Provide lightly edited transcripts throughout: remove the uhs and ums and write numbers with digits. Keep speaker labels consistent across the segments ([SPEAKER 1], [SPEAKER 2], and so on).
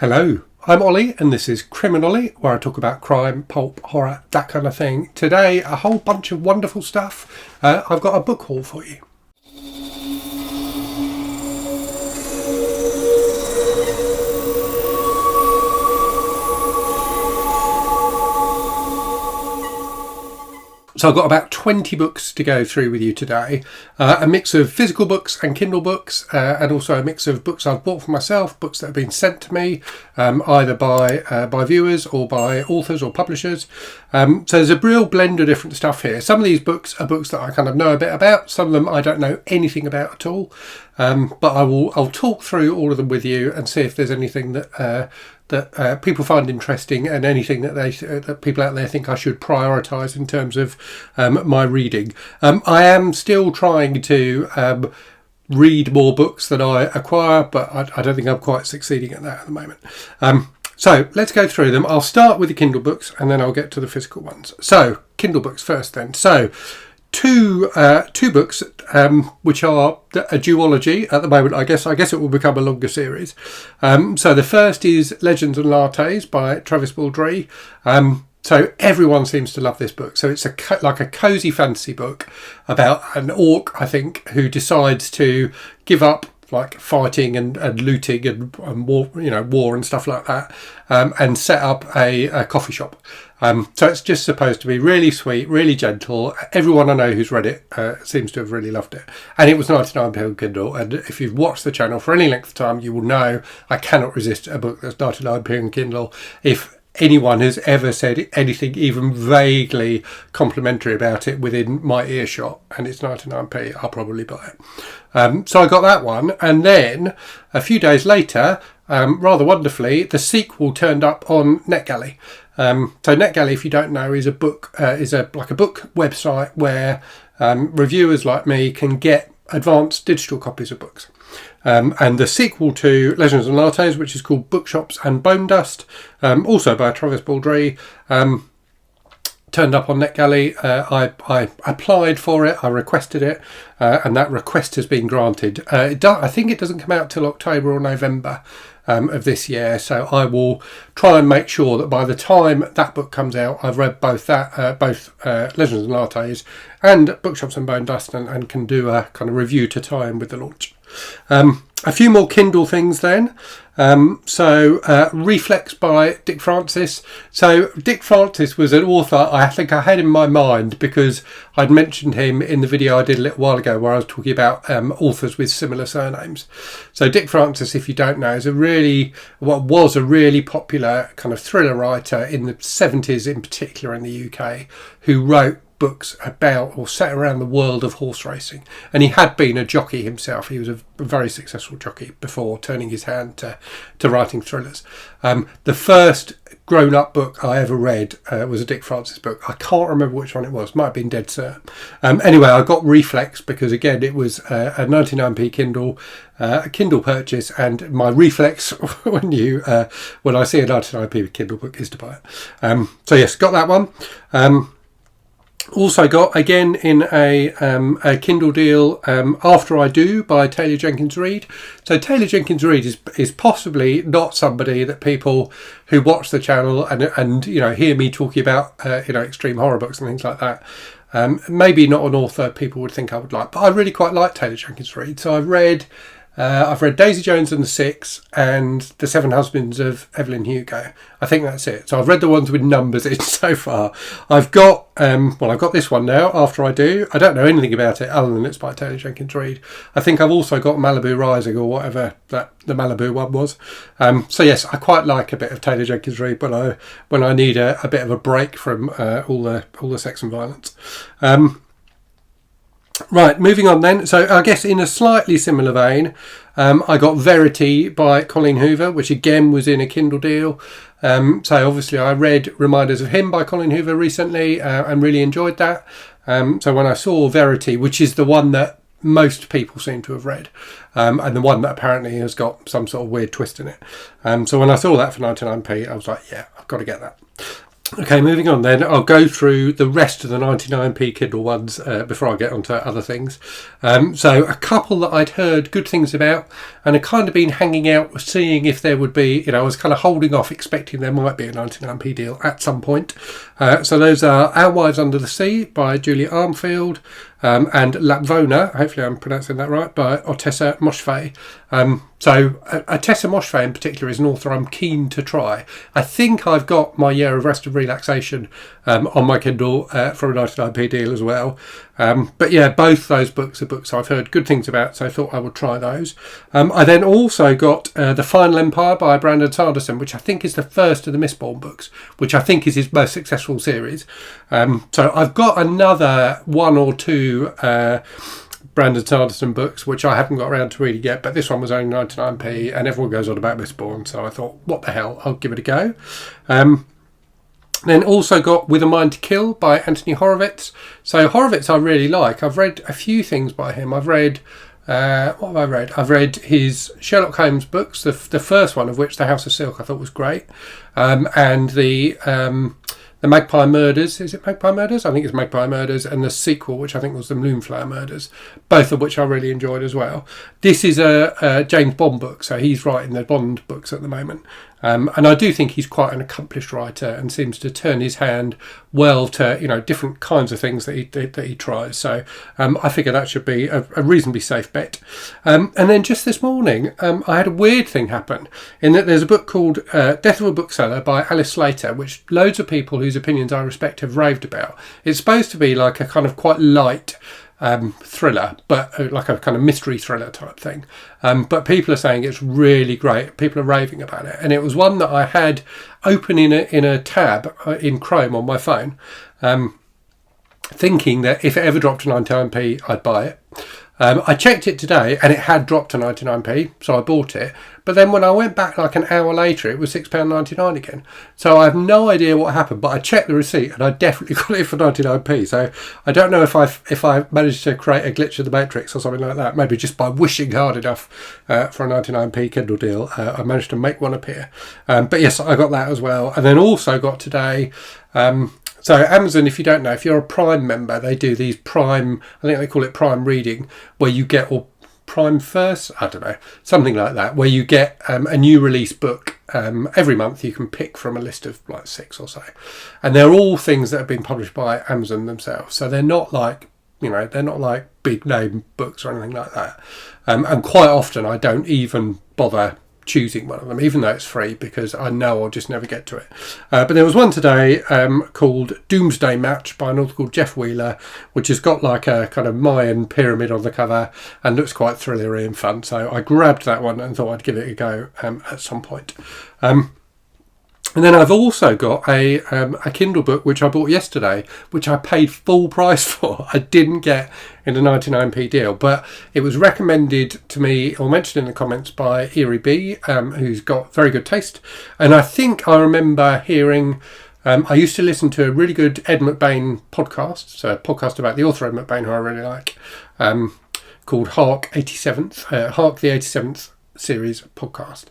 [SPEAKER 1] Hello, I'm Ollie and this is Criminally, where I talk about crime, pulp, horror, that kind of thing. Today, a whole bunch of wonderful stuff. I've got a book haul for you. So I've got about 20 books to go through with you today. A mix of physical books and Kindle books, and also a mix of books I've bought for myself, books that have been sent to me, either by viewers or by authors or publishers. So there's a real blend of different stuff here. Some of these books are books that I kind of know a bit about. Some of them I don't know anything about at all. But I'll talk through all of them with you and see if there's anything that people find interesting and anything that people out there think I should prioritise in terms of my reading. I am still trying to read more books than I acquire, but I don't think I'm quite succeeding at that at the moment. So let's go through them. I'll start with the Kindle books and then I'll get to the physical ones. So Kindle books first then. So two books which are a duology at the moment. I guess it will become a longer series. So the first is Legends and Lattes by Travis Baldree. So everyone seems to love this book. So it's like a cozy fantasy book about an orc, I think, who decides to give up like fighting and looting and war, war and stuff like that, and set up a coffee shop. So it's just supposed to be really sweet, really gentle. Everyone I know who's read it seems to have really loved it. And it was 99p on Kindle. And if you've watched the channel for any length of time, you will know I cannot resist a book that's 99p on Kindle. If anyone has ever said anything even vaguely complimentary about it within my earshot and it's 99p, I'll probably buy it. So I got that one, and then a few days later, rather wonderfully, the sequel turned up on NetGalley. So NetGalley, if you don't know, is a book like a book website where reviewers like me can get advanced digital copies of books. And the sequel to Legends and Lattes, which is called Bookshops and Bone Dust, also by Travis Baldree, turned up on NetGalley. I applied for it, I requested it, and that request has been granted. I think it doesn't come out till October or November of this year, so I will try and make sure that by the time that book comes out, I've read both Legends and Lattes and Bookshops and Bone Dust, and can do a kind of review to tie in with the launch. A few more Kindle things then. So Reflex by Dick Francis. So Dick Francis was an author I think I had in my mind because I'd mentioned him in the video I did a little while ago where I was talking about authors with similar surnames. So Dick Francis, if you don't know, was a really popular kind of thriller writer in the 70s in particular in the UK, who wrote books about or set around the world of horse racing, and he had been a jockey himself. He was a very successful jockey before turning his hand to writing thrillers. The first grown-up book I ever read was a Dick Francis book. I can't remember which one it was, might have been dead certain. Anyway, I got Reflex because again it was a 99p Kindle purchase, and my reflex when I see a 99p Kindle book is to buy it. So yes, got that one. Also got, again in a Kindle deal, After I Do by Taylor Jenkins Reid. So Taylor Jenkins Reid is possibly not somebody that people who watch the channel and hear me talking about extreme horror books and things like that, maybe not an author people would think I would like, but I really quite like Taylor Jenkins Reid. So I've read Daisy Jones and the Six and The Seven Husbands of Evelyn Hugo. I think that's it. So I've read the ones with numbers in so far. I've got this one now, After I Do. I don't know anything about it other than it's by Taylor Jenkins Reid. I think I've also got Malibu Rising or whatever the Malibu one was. So yes, I quite like a bit of Taylor Jenkins Reid when I need a bit of a break from all the sex and violence. Right, moving on then. So I guess in a slightly similar vein, I got Verity by Colleen Hoover, which again was in a Kindle deal. So obviously I read Reminders of Him by Colleen Hoover recently and really enjoyed that. So when I saw Verity, which is the one that most people seem to have read, and the one that apparently has got some sort of weird twist in it. So when I saw that for 99p, I was like, yeah, I've got to get that. Okay, moving on then. I'll go through the rest of the 99p Kindle ones before I get onto other things. So a couple that I'd heard good things about and had kind of been hanging out, seeing if there would be, I was kind of holding off, expecting there might be a 99p deal at some point. So those are Our Wives Under the Sea by Julia Armfield, and Lapvona, hopefully I'm pronouncing that right, by Ottessa Moshfegh. So Ottessa Moshfegh in particular is an author I'm keen to try. I think I've got my Year of Rest and Relaxation on my Kindle for a 99p deal as well. But yeah, both those books are books I've heard good things about, so I thought I would try those. I then also got The Final Empire by Brandon Sanderson, which I think is the first of the Mistborn books, which I think is his most successful series. So I've got another one or two Brandon Sanderson books which I haven't got around to reading yet, but this one was only 99p and everyone goes on about Mistborn, so I thought, what the hell, I'll give it a go. Then also got With a Mind to Kill by Anthony Horowitz. So Horowitz I really like. I've read a few things by him. I've read what have I read? I've read his Sherlock Holmes books, the first one of which, The House of Silk, I thought was great, and the Magpie Murders. Is it Magpie Murders? I think it's Magpie Murders, and the sequel, which I think was the Moonflower Murders, both of which I really enjoyed as well. This is a James Bond book, so he's writing the Bond books at the moment. And I do think he's quite an accomplished writer and seems to turn his hand well to different kinds of things that he tries. So I figure that should be a reasonably safe bet. And then just this morning, I had a weird thing happen in that there's a book called Death of a Bookseller by Alice Slater, which loads of people whose opinions I respect have raved about. It's supposed to be like a kind of quite light thriller, but like a kind of mystery thriller type thing, but people are saying it's really great. People are raving about it, and it was one that I had open in a tab in Chrome on my phone, thinking that if it ever dropped to 99p I'd buy it. I checked it today and it had dropped to 99p, so I bought it. But then when I went back like an hour later, it was £6.99 again. So I have no idea what happened, but I checked the receipt and I definitely got it for 99p. So I don't know if I managed to create a glitch in the matrix or something like that. Maybe just by wishing hard enough for a 99p Kindle deal, I managed to make one appear. But yes, I got that as well. And then also got today... So Amazon, if you don't know, if you're a Prime member, they do these Prime, I think they call it Prime Reading, where you get, or Prime First, I don't know, something like that, where you get a new release book every month. You can pick from a list of like 6 or so. And they're all things that have been published by Amazon themselves. So they're not like, they're not like big name books or anything like that. And quite often I don't even bother choosing one of them, even though it's free, because I know I'll just never get to it. But there was one today called Doomsday Match by an author called Jeff Wheeler, which has got like a kind of Mayan pyramid on the cover and looks quite thrillery and fun. So I grabbed that one and thought I'd give it a go at some point. And then I've also got a Kindle book which I bought yesterday, which I paid full price for. I didn't get in a 99p deal, but it was recommended to me or mentioned in the comments by Eerie B, who's got very good taste. And I think I remember hearing... I used to listen to a really good Ed McBain podcast, so a podcast about the author Ed McBain, who I really like, called Hark the 87th series podcast.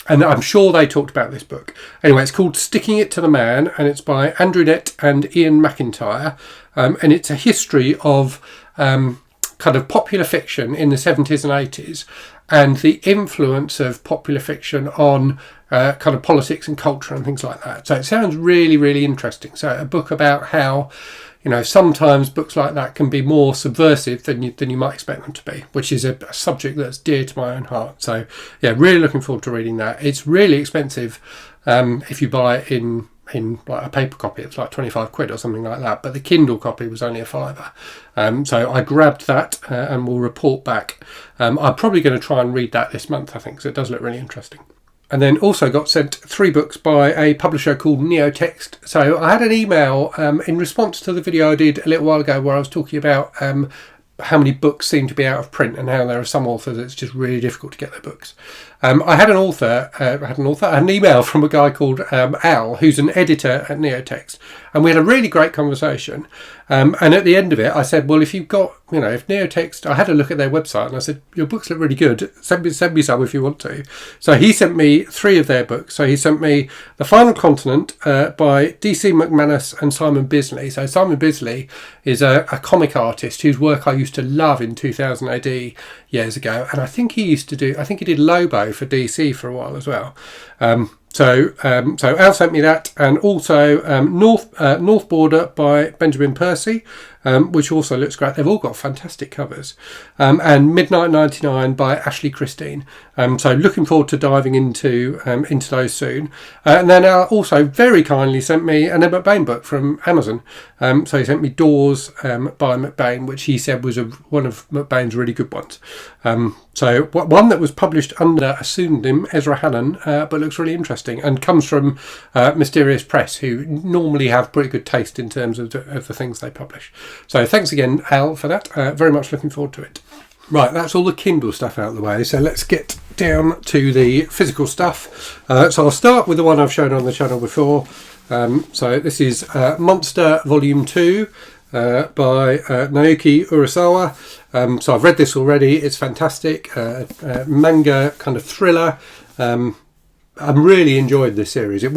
[SPEAKER 1] And I'm sure they talked about this book. Anyway, it's called Sticking It to the Man, and it's by Andrew Nett and Ian McIntyre. And it's a history of kind of popular fiction in the 70s and 80s and the influence of popular fiction on kind of politics and culture and things like that. So it sounds really, really interesting. So a book about how... sometimes books like that can be more subversive than you might expect them to be, which is a subject that's dear to my own heart. So, yeah, really looking forward to reading that. It's really expensive if you buy it in like a paper copy. It's like 25 quid or something like that. But the Kindle copy was only a £5. So I grabbed that and will report back. I'm probably going to try and read that this month, I think, so it does look really interesting. And then also got sent 3 books by a publisher called Neotext. So I had an email in response to the video I did a little while ago where I was talking about how many books seem to be out of print and how there are some authors it's just really difficult to get their books. I had an email from a guy called Al, who's an editor at Neotext, and we had a really great conversation. And at the end of it, I said, well, if you've got, if Neotext, I had a look at their website and I said, your books look really good. Send me some if you want to. So he sent me 3 of their books. So he sent me The Final Continent by DC McManus and Simon Bisley. So Simon Bisley is a comic artist whose work I used to love in 2000 AD years ago. And I think he did Lobo for DC for a while as well. So Al sent me that, and also North Border by Benjamin Percy, which also looks great. They've all got fantastic covers. And Midnight 99 by Ashley Christine. So looking forward to diving into those soon. And then Al also very kindly sent me an Emma McBain book from Amazon. So he sent me Doors by McBain, which he said was one of McBain's really good ones. So one that was published under a pseudonym, Ezra Hannon, but looks really interesting and comes from Mysterious Press, who normally have pretty good taste in terms of the things they publish. So thanks again, Al, for that. Very much looking forward to it. Right, that's all the Kindle stuff out of the way. So let's get down to the physical stuff. So I'll start with the one I've shown on the channel before. So this is Monster Volume 2. By Naoki Urasawa. So I've read this already. It's fantastic. Manga kind of thriller. I'm really enjoyed this series. I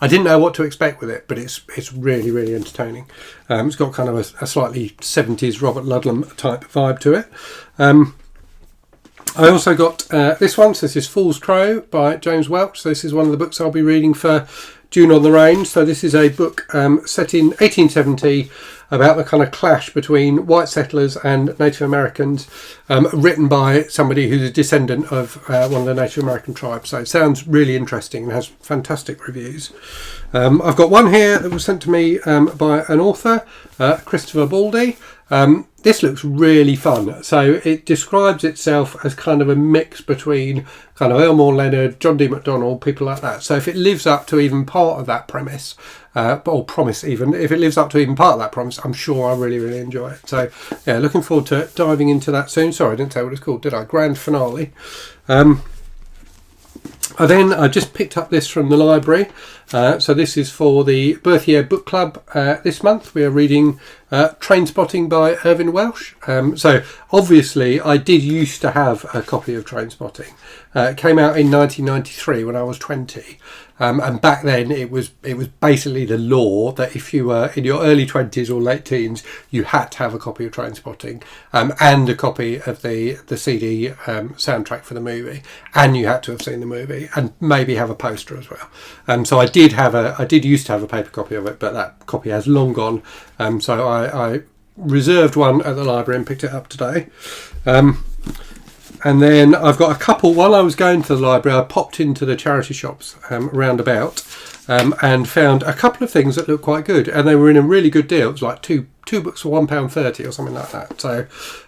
[SPEAKER 1] didn't know what to expect with it, but it's really, really entertaining. It's got kind of a slightly 70s Robert Ludlum type vibe to it. I also got this one. So this is Fool's Crow by James Welch. So this is one of the books I'll be reading for June on the Range. So this is a book set in 1870 about the kind of clash between white settlers and Native Americans, written by somebody who's a descendant of one of the Native American tribes. So it sounds really interesting and has fantastic reviews. I've got one here that was sent to me by an author, Christopher Baldy. This looks really fun. So it describes itself as kind of a mix between kind of Elmore Leonard, John D. MacDonald, people like that. So if it lives up to even part of that premise, or promise even, if it lives up to even part of that promise, I'm sure I'll really, really enjoy it. So yeah, looking forward to diving into that soon. Sorry, I didn't say what it's called, did I? Grand Finale. I just picked up this from the library. So this is for the Berthier Book Club this month. We are reading Trainspotting by Irvine Welsh. So obviously I did used to have a copy of Trainspotting. It came out in 1993 when I was 20. And back then it was basically the law that if you were in your early 20s or late teens, you had to have a copy of Trainspotting and a copy of the CD soundtrack for the movie, and you had to have seen the movie and maybe have a poster as well. So I did used to have a paper copy of it, but that copy has long gone. So I reserved one at the library and picked it up today. And then I've got a couple. While I was going to the library, I popped into the charity shops roundabout and found a couple of things that looked quite good, and they were in a really good deal. It was like two books for £1.30 or something like that. So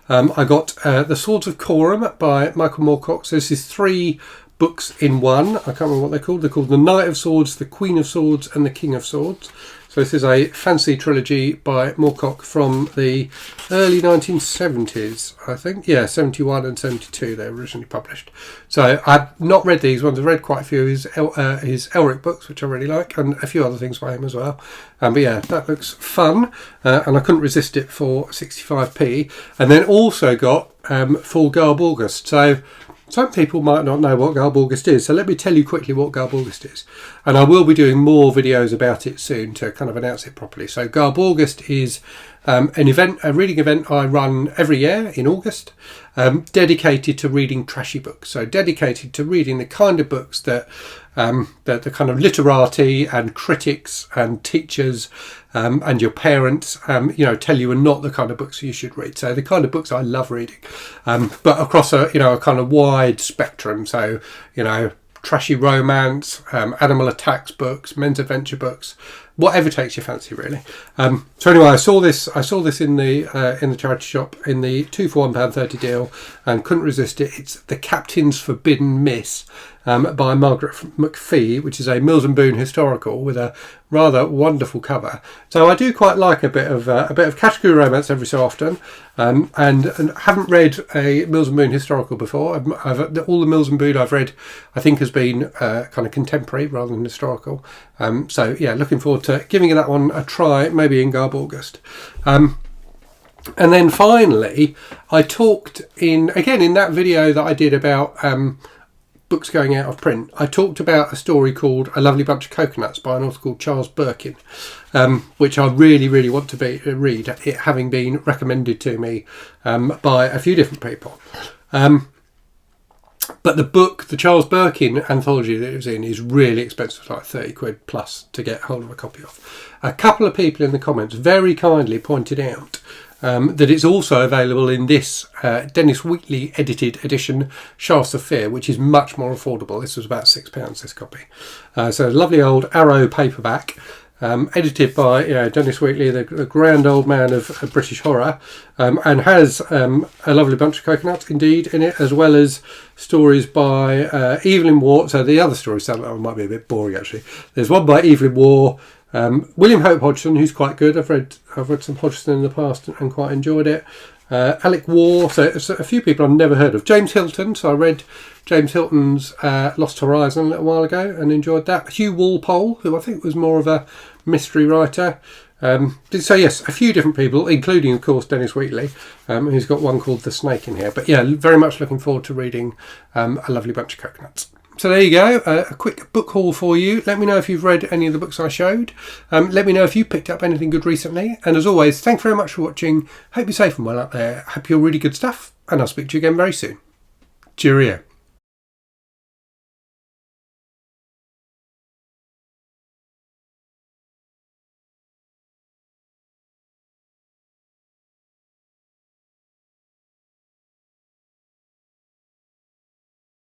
[SPEAKER 1] I got The Swords of Quorum by Michael Moorcock. So this is 3 books in one. I can't remember what they're called. They're called The Knight of Swords, The Queen of Swords, and The King of Swords. So this is a fancy trilogy by Moorcock from the early 1970s, I think. Yeah, 71 and 72 they were originally published. So I've not read these ones. I've read quite a few of his Elric books, which I really like, and a few other things by him as well. But yeah, that looks fun, and I couldn't resist it for 65p. And then also got Full Garb August. So some people might not know what Garb August is, so let me tell you quickly what Garb August is. And I will be doing more videos about it soon to kind of announce it properly. So Garb August is a reading event I run every year in August, dedicated to reading trashy books. So dedicated to reading the kind of books that the kind of literati and critics and teachers and your parents tell you are not the kind of books you should read. So the kind of books I love reading, but across a kind of wide spectrum. So trashy romance, animal attacks books, men's adventure books, whatever takes your fancy, really. So anyway, I saw this in the charity shop in the 2 for £1.30 deal, and couldn't resist it. It's The Captain's Forbidden Miss by Margaret McPhee, which is a Mills and Boon historical with a rather wonderful cover. So I do quite like a bit of category romance every so often, and haven't read a Mills and Boon historical before. All the Mills and Boon I've read, I think, has been kind of contemporary rather than historical. So yeah, looking forward to giving that one a try, maybe in Garb August. And then finally, I talked in that video that I did about books going out of print. I talked about a story called A Lovely Bunch of Coconuts by an author called Charles Birkin, which I really, really want to read, it having been recommended to me by a few different people. But the book, the Charles Birkin anthology that it was in, is really expensive, like 30 quid plus to get hold of a copy of. A couple of people in the comments very kindly pointed out that it's also available in this Dennis Wheatley edited edition, Shafts of Fear, which is much more affordable. This was about £6, this copy. So a lovely old Arrow paperback, edited by Dennis Wheatley, the grand old man of British horror, and has A Lovely Bunch of Coconuts indeed in it, as well as stories by Evelyn Waugh. So the other stories sound like might be a bit boring, actually. There's one by Evelyn Waugh, William Hope Hodgson, who's quite good. I've read some Hodgson in the past and quite enjoyed it. Alec Waugh, so a few people I've never heard of. James Hilton, so I read James Hilton's Lost Horizon a little while ago and enjoyed that. Hugh Walpole, who I think was more of a mystery writer. So yes, a few different people, including of course Dennis Wheatley, who's got one called The Snake in here. But yeah, very much looking forward to reading A Lovely Bunch of Coconuts. So there you go, a quick book haul for you. Let me know if you've read any of the books I showed. Let me know if you picked up anything good recently. And as always, thanks very much for watching. Hope you're safe and well out there. Hope you're really good stuff. And I'll speak to you again very soon. Cheerio.